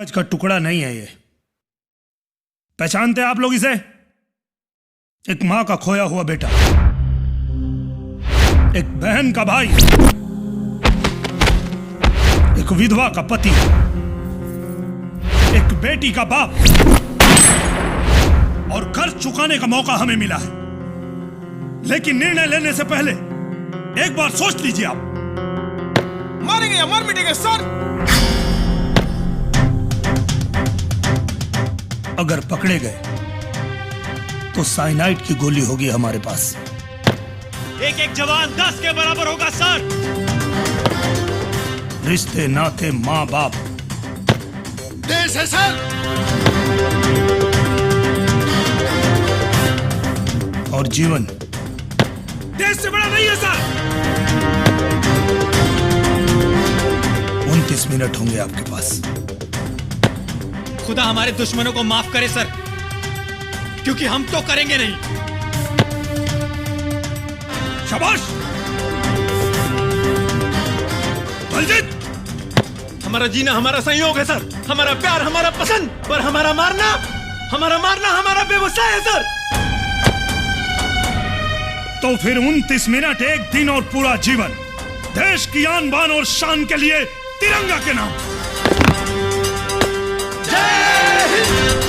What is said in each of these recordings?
आज का टुकड़ा नहीं है ये। पहचानते हैं आप लोग इसे? एक मां का खोया हुआ बेटा, एक बहन का भाई, एक विधवा का पति, एक बेटी का बाप, और कर्ज चुकाने का मौका हमें मिला है। लेकिन निर्णय लेने से पहले एक बार सोच लीजिए। आप मारेंगे या मार मिटेंगे सर? अगर पकड़े गए तो साइनाइड की गोली होगी हमारे पास। एक एक जवान 10 के बराबर होगा सर। रिश्ते नाते माँ बाप देश है सर। और जीवन देश से बड़ा नहीं है सर। 29 मिनट होंगे आपके पास। खुदा हमारे दुश्मनों को माफ करे सर, क्योंकि हम तो करेंगे नहीं। शाबाश बलजीत। हमारा जीना हमारा संयोग है सर, हमारा प्यार हमारा पसंद, पर हमारा मारना हमारा व्यवसाय है सर। तो फिर 29 मिनट, एक दिन और पूरा जीवन देश की आन बान और शान के लिए तिरंगा के नाम। जय हिंद।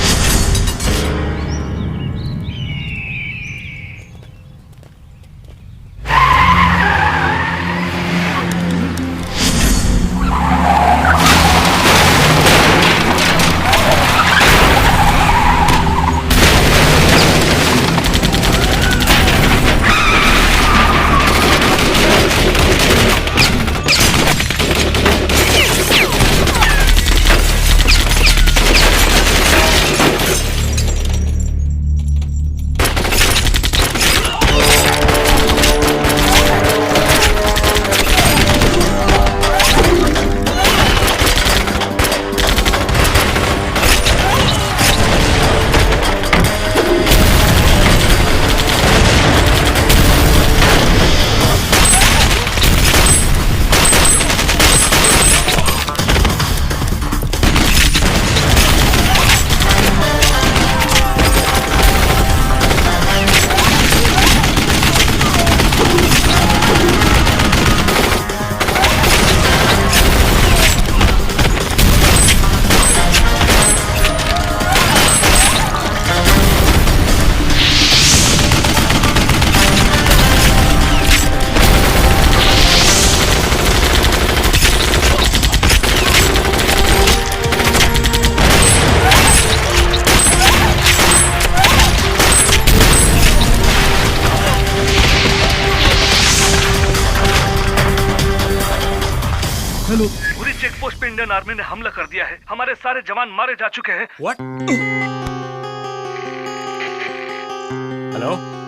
पूरी चेक पोस्ट पे इंडियन आर्मी ने हमला कर दिया है। हमारे सारे जवान मारे जा चुके हैं। What?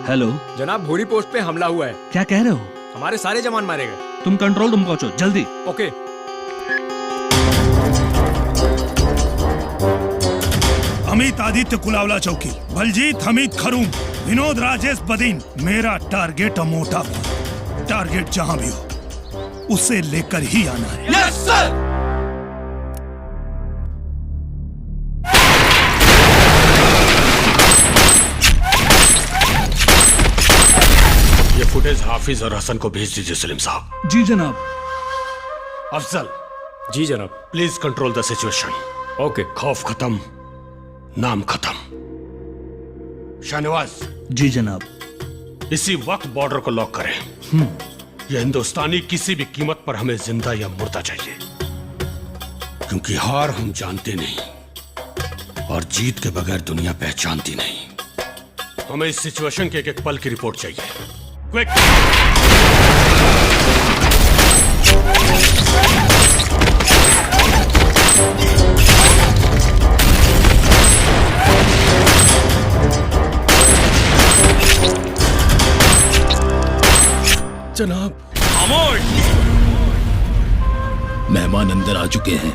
हेलो जनाब, भूरी पोस्ट पे हमला हुआ है। क्या कह रहे हो? हमारे सारे जवान मारे गए। तुम कंट्रोल रूम पहुंचो जल्दी। ओके। अमित आदित्य कुलावला चौकी, बलजीत हमीद खरूम, विनोद राजेश बदीन। मेरा टारगेट अमोटा, टारगेट जहां भी हो उसे लेकर ही आना है। Yes sir. ये फुटेज हाफिज और हसन को भेज दीजिए सलीम साहब। जी जनाब। अफजल, जी जनाब। Please control the situation. Okay. खौफ खत्म, नाम खत्म। शाहनवाज, जी जनाब। इसी वक्त बॉर्डर को लॉक करें। यह हिंदुस्तानी किसी भी कीमत पर हमें जिंदा या मुर्दा चाहिए, क्योंकि हार हम जानते नहीं और जीत के बगैर दुनिया पहचानती नहीं। हमें इस सिचुएशन के एक एक पल की रिपोर्ट चाहिए। क्विक। जनाब, मेहमान अंदर आ चुके हैं।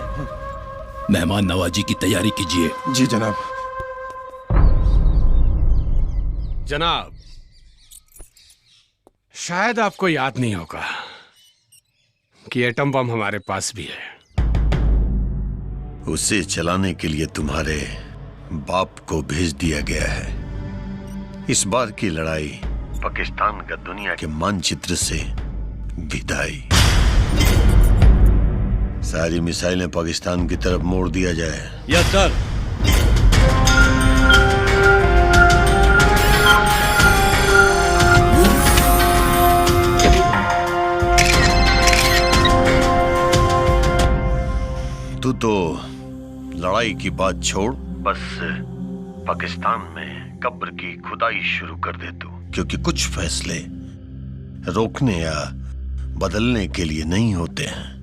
मेहमान नवाजी की तैयारी कीजिए। जी जनाब। जनाब, शायद आपको याद नहीं होगा कि एटम बम हमारे पास भी है। उसे चलाने के लिए तुम्हारे बाप को भेज दिया गया है। इस बार की लड़ाई पाकिस्तान का दुनिया के मानचित्र से विदाई। सारी मिसाइलें पाकिस्तान की तरफ मोड़ दिया जाए। Yes sir. तू तो लड़ाई की बात छोड़, बस पाकिस्तान में कब्र की खुदाई शुरू कर दे तू, क्योंकि कुछ फैसले रोकने या बदलने के लिए नहीं होते हैं।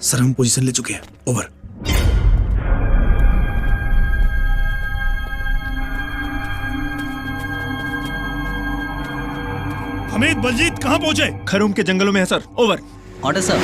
सर हम पोजीशन ले चुके हैं। ओवर। हमीद, बलजीत कहां पहुंचे? खरूम के जंगलों में है सर। ओवर। Order sir.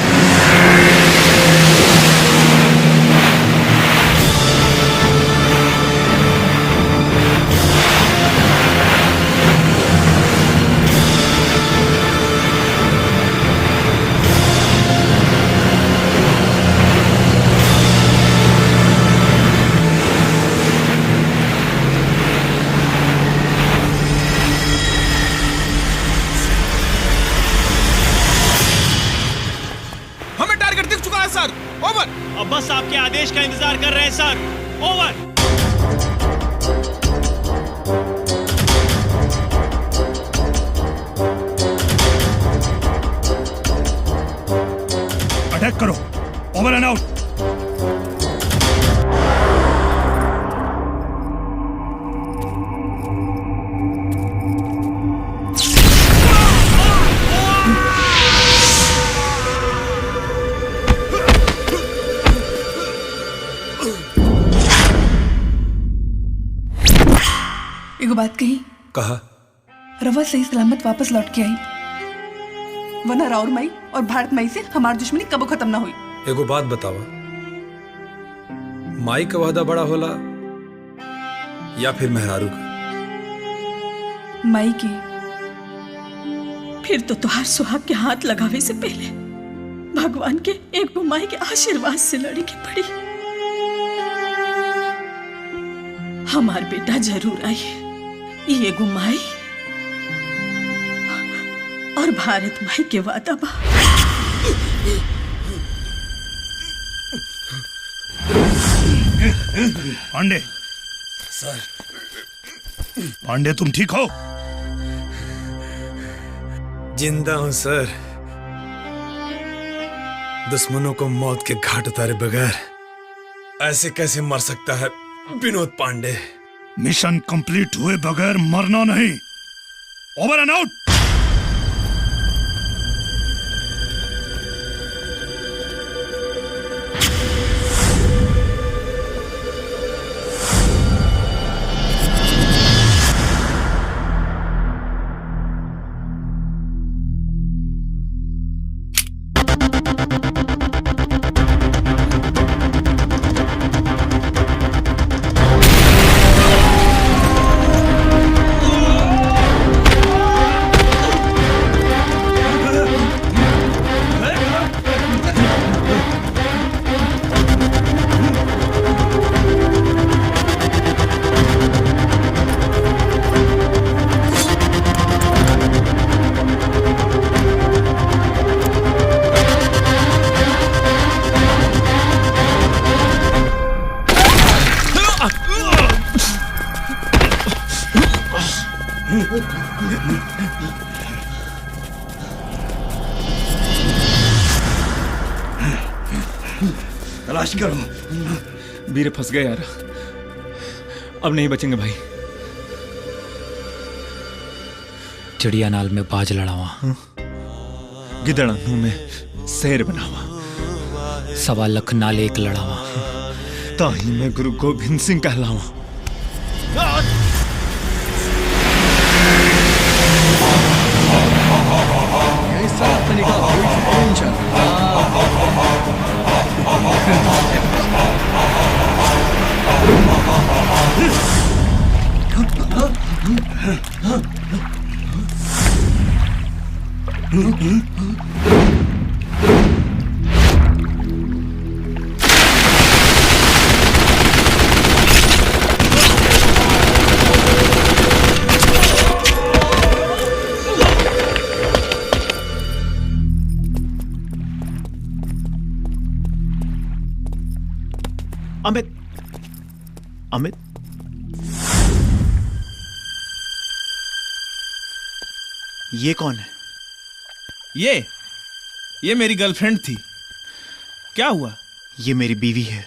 अब बस आपके आदेश का इंतजार कर रहे हैं सर। ओवर। अटैक करो। Over and out. एगो बात कही। कहा। रवा सही सलामत वापस लौट के आई, वरना राउर माई और भारत माई से हमारी दुश्मनी कबो खत्म ना हुई। एगो बात बतावा, माई का वादा बड़ा होला या फिर मेहरारू का? माई की। फिर तो तुहार सुहाग के हाथ लगावे से पहले भगवान के एक माई के आशीर्वाद से लड़ी की पड़ी। हमार बेटा जरूर आई। ये गुमाई और भारत माई के वादा बा। पांडे। सर। पांडे तुम ठीक हो? जिंदा हूं सर। दुश्मनों को मौत के घाट उतारे बगैर ऐसे कैसे मर सकता है विनोद पांडे? मिशन कंप्लीट हुए बगैर मरना नहीं। Over and out. तलाश करो। वीरे फंस गए यार, अब नहीं बचेंगे भाई। चिड़िया नाल में बाज लड़ावा, गिदड़ा मुंह में शेर बनावा। सवा लख नाल एक लड़ावा, ताही मैं गुरु गोबिंद सिंह कहलावा। अमित, अमित, ये कौन है? ये मेरी गर्लफ्रेंड थी। क्या हुआ? ये मेरी बीवी है।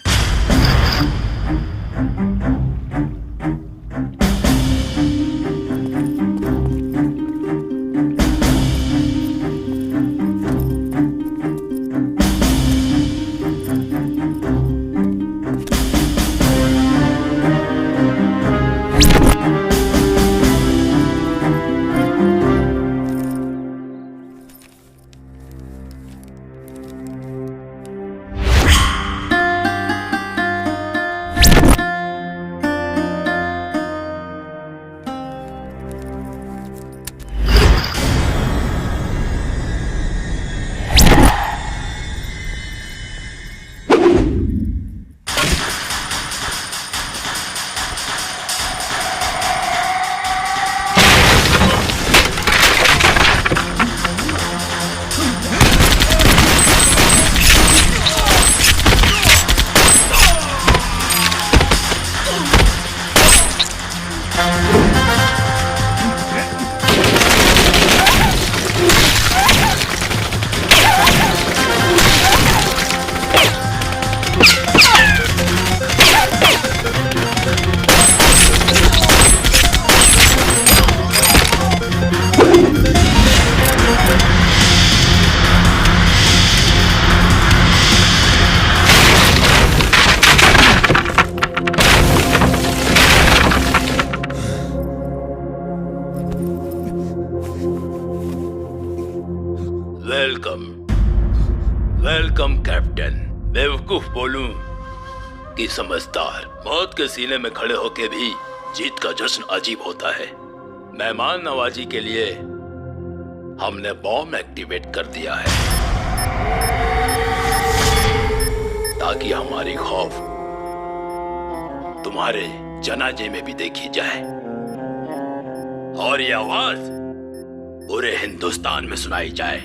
Welcome captain. बेवकूफ बोलूं कि समझदार। मौत के सीने में खड़े होके भी जीत का जश्न अजीब होता है। मेहमान नवाजी के लिए हमने बॉम्ब एक्टिवेट कर दिया है ताकि हमारी खौफ तुम्हारे जनाजे में भी देखी जाए और ये आवाज पूरे हिंदुस्तान में सुनाई जाए।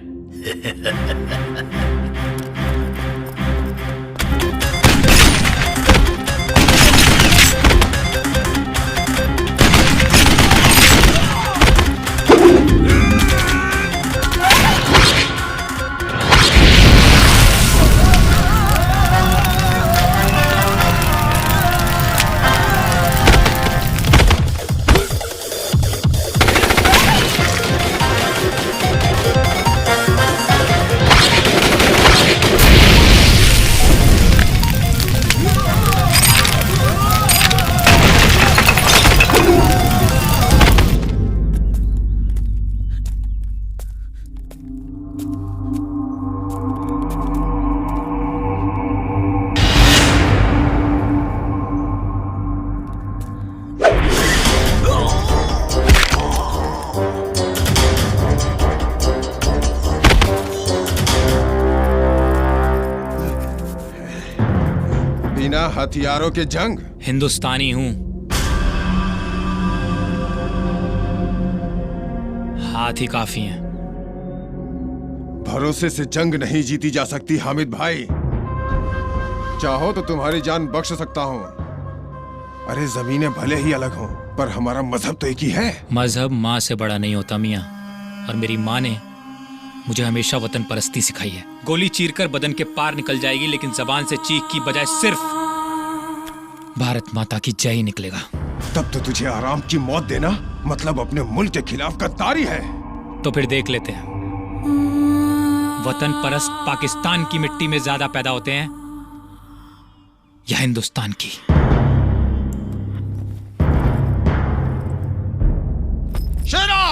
हथियारों के जंग? हिंदुस्तानी हूं, हाथ ही काफी हैं। भरोसे से जंग नहीं जीती जा सकती हामिद भाई। चाहो तो तुम्हारी जान बख्श सकता हूं। अरे जमीनें भले ही अलग हों, पर हमारा मजहब तो एक ही है। मजहब माँ से बड़ा नहीं होता मियाँ, और मेरी माँ ने मुझे हमेशा वतन परस्ती सिखाई है। गोली चीरकर बदन के पार निकल जाएगी, लेकिन जबान से चीख की बजाय सिर्फ भारत माता की जय ही निकलेगा। तब तो तुझे आराम की मौत देना मतलब अपने मुल्क के खिलाफ गद्दारी है। तो फिर देख लेते हैं वतन परस्त पाकिस्तान की मिट्टी में ज्यादा पैदा होते हैं या हिंदुस्तान की? शेरा!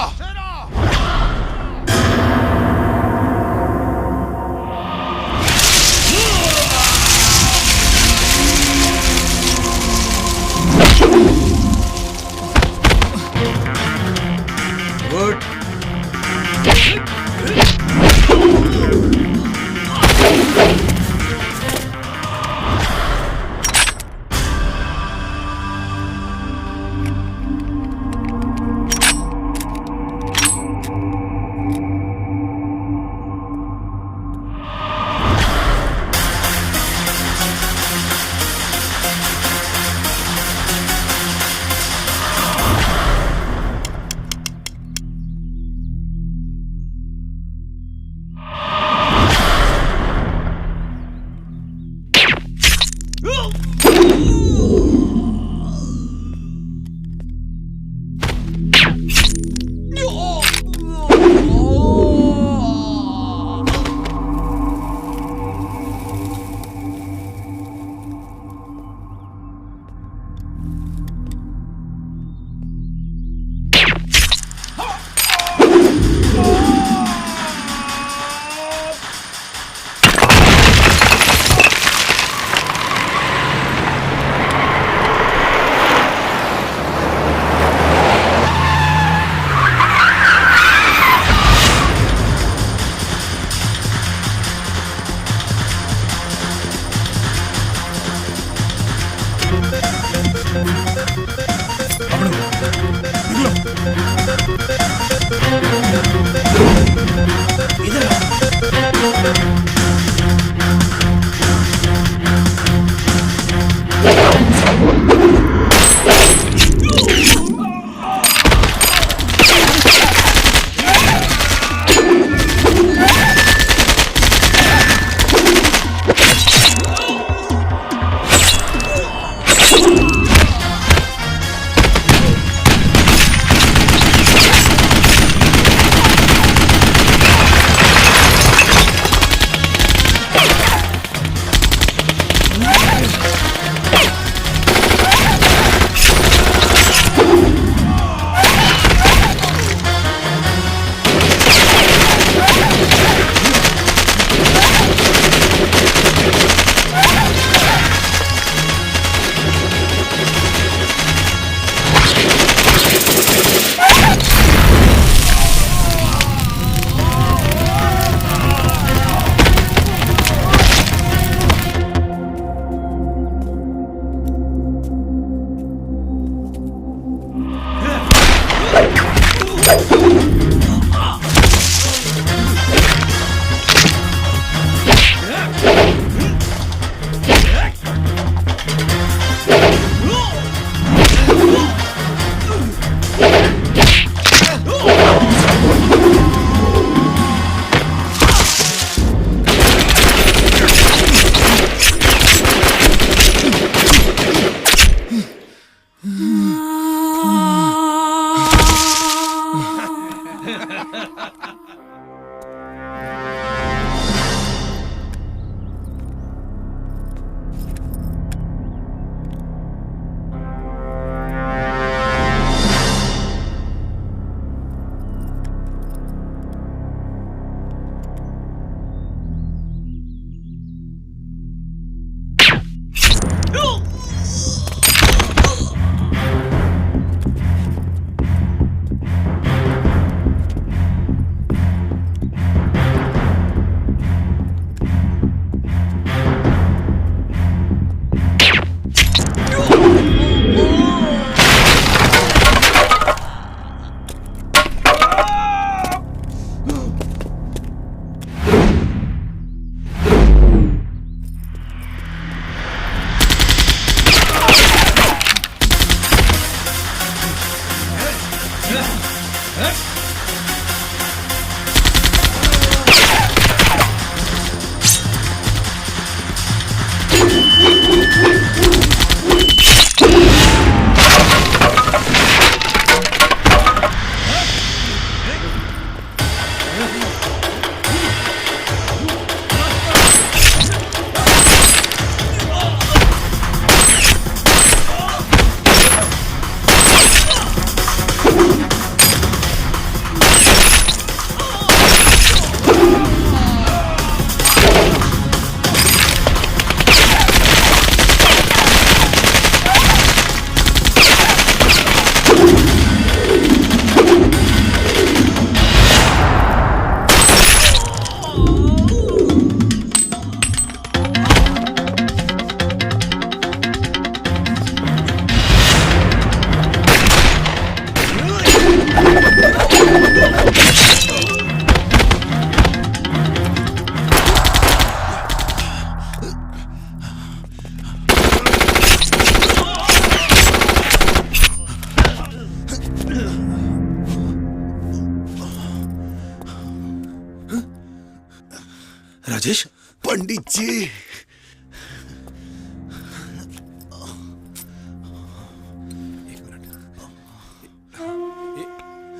राजेश, पंडित जी।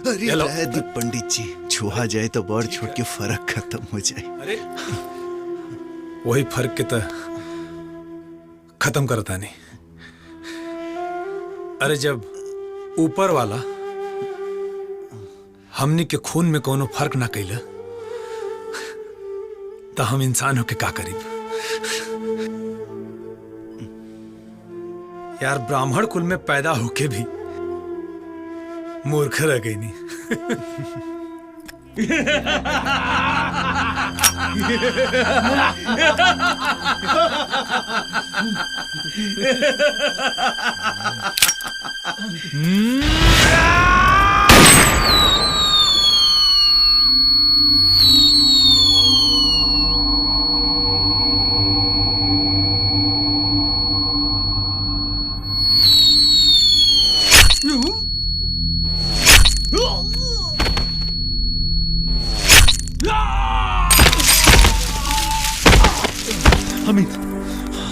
अरे रहने पंडित जी, छुआ जाए तो बड़ छोट के फर्क खत्म हो जाए। अरे वही फर्क के तो खत्म करता नहीं। अरे जब ऊपर वाला हमनी के खून में कोनो फर्क ना कैला तो हम इंसान होके का करीब। यार ब्राह्मण कुल में पैदा होके भी मूर्ख रह गई नहीं।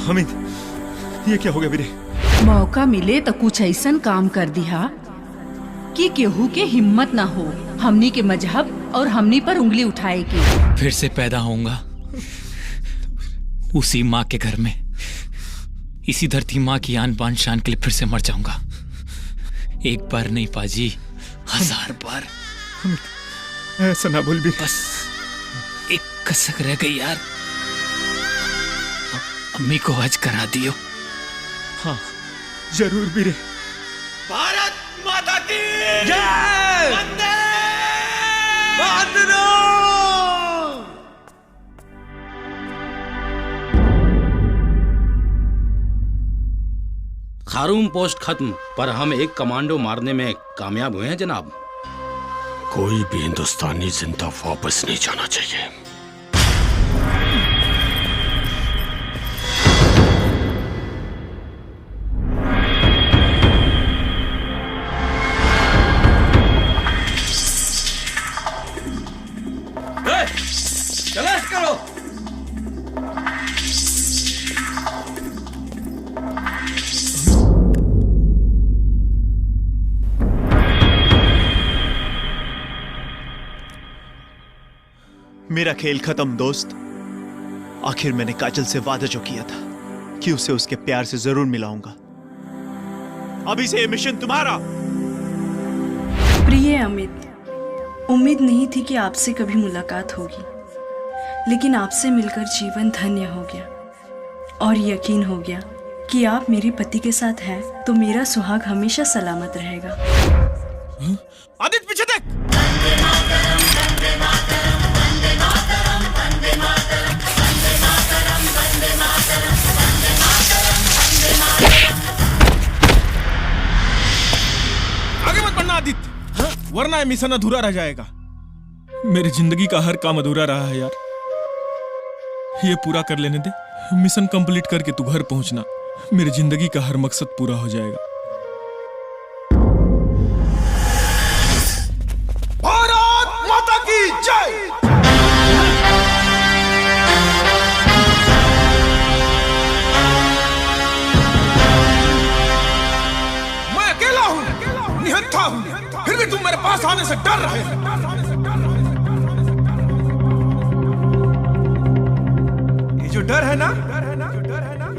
हमीद, ये क्या हो गया वीरे? मौका मिले तो कुछ ऐसा काम कर दिया कि केहू के हिम्मत ना हो हमनी के मजहब और हमनी पर उंगली उठाए की। फिर से पैदा होऊंगा उसी माँ के घर में, इसी धरती माँ की आन बान शान के लिए फिर से मर जाऊंगा। एक बार नहीं पाजी, 1000 बार। ऐसा ना बोल भी। बस एक कसक रह गई यार, अम्मी को हज करा दियो। हाँ जरूर वीरे। भारत माता की जय। वंदे मातरम। खारूम पोस्ट खत्म, पर हम एक कमांडो मारने में कामयाब हुए हैं जनाब। कोई भी हिंदुस्तानी जिंदा वापस नहीं जाना चाहिए। तलाश करो। मेरा खेल खत्म दोस्त। आखिर मैंने काजल से वादा जो किया था कि उसे उसके प्यार से जरूर मिलाऊंगा। अभी से ये मिशन तुम्हारा। प्रिय अमित, उम्मीद नहीं थी कि आपसे कभी मुलाकात होगी, लेकिन आपसे मिलकर जीवन धन्य हो गया और यकीन हो गया कि आप मेरे पति के साथ हैं तो मेरा सुहाग हमेशा सलामत रहेगा। आदित्य पीछे देख। आगे मत बढ़ना आदित्य, वरना ये मिशन अधूरा रह जाएगा। मेरी जिंदगी का हर काम अधूरा रहा है यार, ये पूरा कर लेने दे। मिशन कंप्लीट करके तू घर पहुंचना, मेरी जिंदगी का हर मकसद पूरा हो जाएगा। भारत माता की जय। मैं अकेला हूं, निहत्था हूं, फिर भी तुम मेरे पास आने से डर रहे हो। ये जो डर है ना,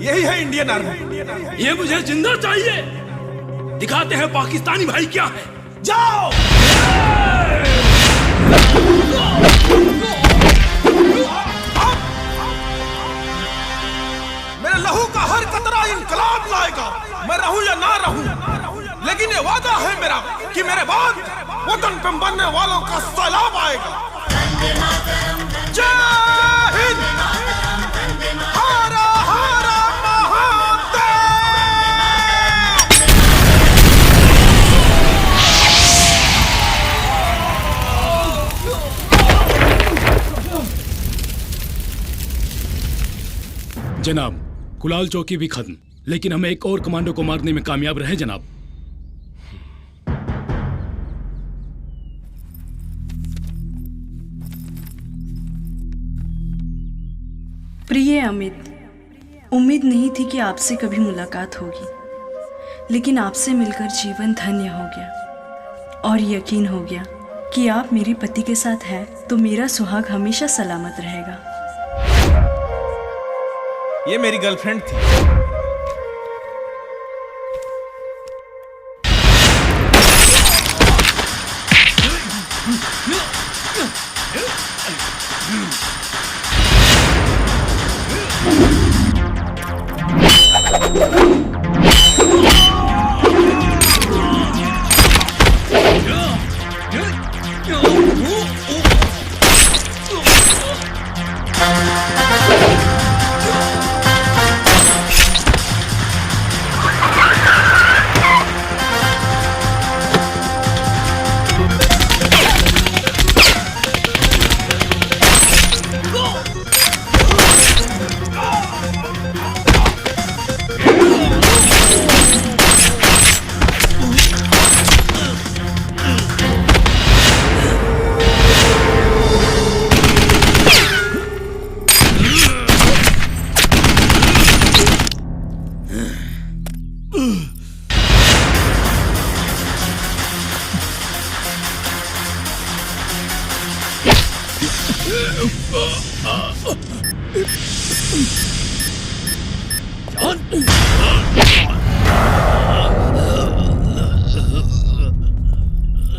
यही है इंडियन आर्मी। ये मुझे जिंदा चाहिए। दिखाते हैं पाकिस्तानी भाई क्या है। जाओ। मेरे लहू का हर कतरा इनकलाब लाएगा। मैं रहूं या ना रहूं, लेकिन ये वादा है मेरा कि मेरे बाद वतन पे मरने वालों का सैलाब आएगा। जय हिंद। हर हर महादेव। जनाब, कुलाल चौकी भी खत्म, लेकिन हम एक और कमांडो को मारने में कामयाब रहे जनाब। प्रिय अमित, उम्मीद नहीं थी कि आपसे कभी मुलाकात होगी, लेकिन आपसे मिलकर जीवन धन्य हो गया और यकीन हो गया कि आप मेरे पति के साथ हैं तो मेरा सुहाग हमेशा सलामत रहेगा। ये मेरी गर्लफ्रेंड थी।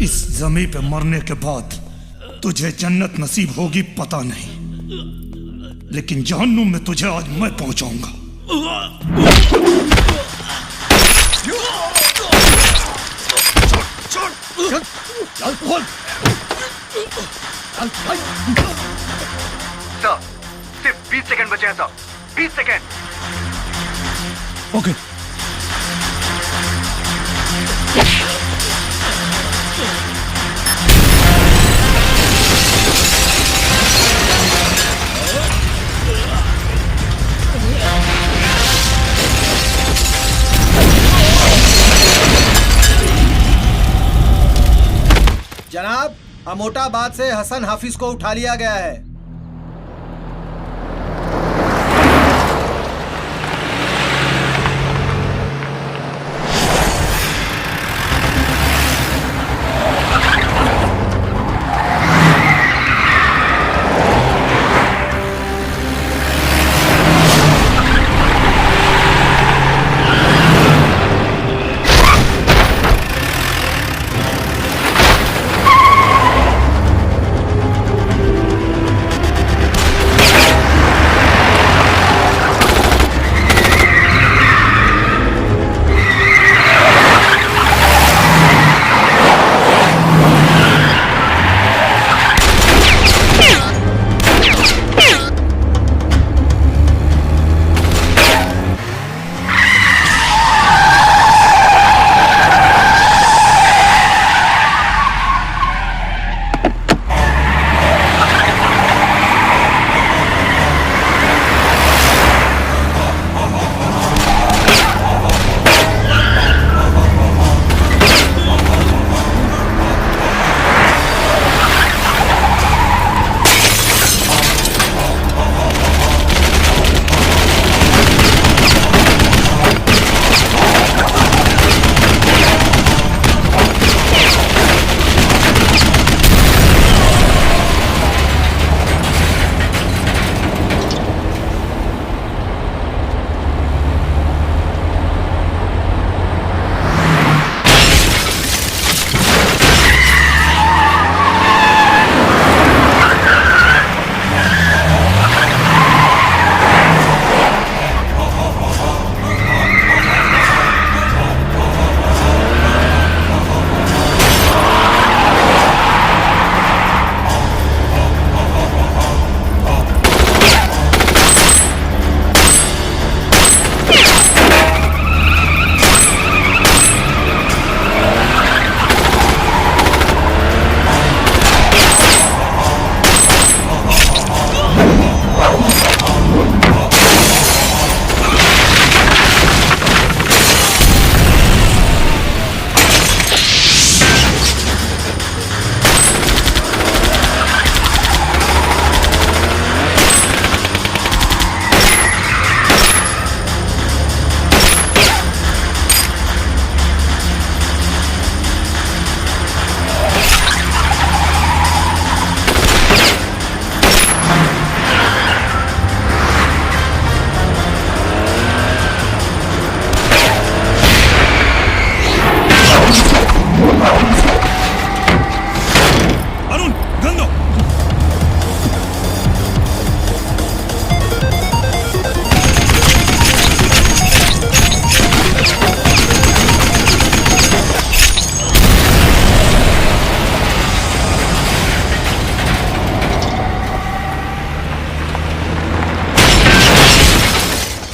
इस जमीन पे मरने के बाद तुझे जन्नत नसीब होगी पता नहीं, लेकिन जहन्नुम में तुझे आज मैं पहुंचाऊंगा। सर, सिर्फ 20 सेकंड बचे हैं सर, 20 सेकंड। ओके। जनाब, अमोटाबाद से हसन हाफिज को उठा लिया गया है।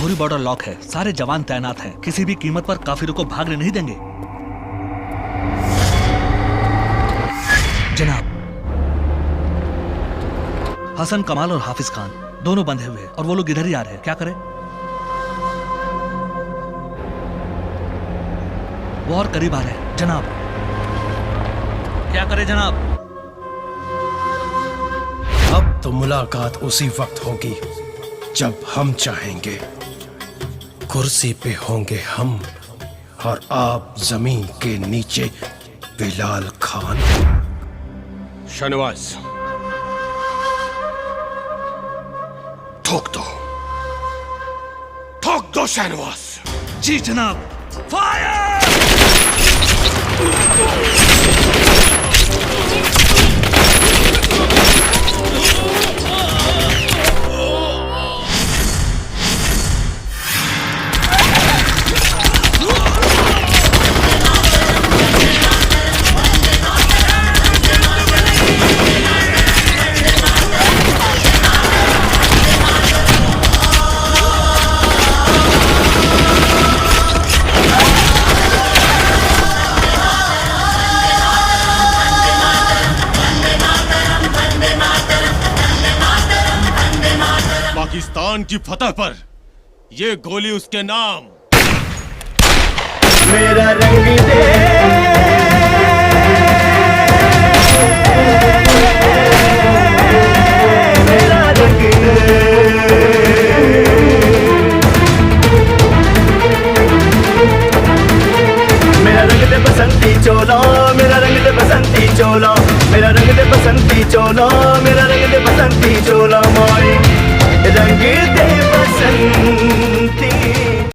पूरी बॉर्डर लॉक है, सारे जवान तैनात हैं, किसी भी कीमत पर काफिरों को भागने नहीं देंगे। जनाब, हसन, कमाल और हाफिज खान दोनों बंधे हुए हैं और वो लोग इधर ही आ रहे हैं। क्या करें? वो और करीब आ रहे हैं जनाब। क्या करें जनाब? अब तो मुलाकात उसी वक्त होगी जब हम चाहेंगे। कुर्सी पे होंगे हम और आप जमीन के नीचे बिलाल खान। शाहनवाज, ठोक दो शाहनवाज। जी जनाब। फायर! पाकिस्तान की फतह पर ये गोली उसके नाम। मेरा रंग दे, मेरा रंग दे, मेरा रंग दे बसंती चोला, मेरा रंग दे बसंती चोला, मेरा रंग दे बसंती चोला, मेरा रंग दे बसंती चोला, माई रंग दे बसंती।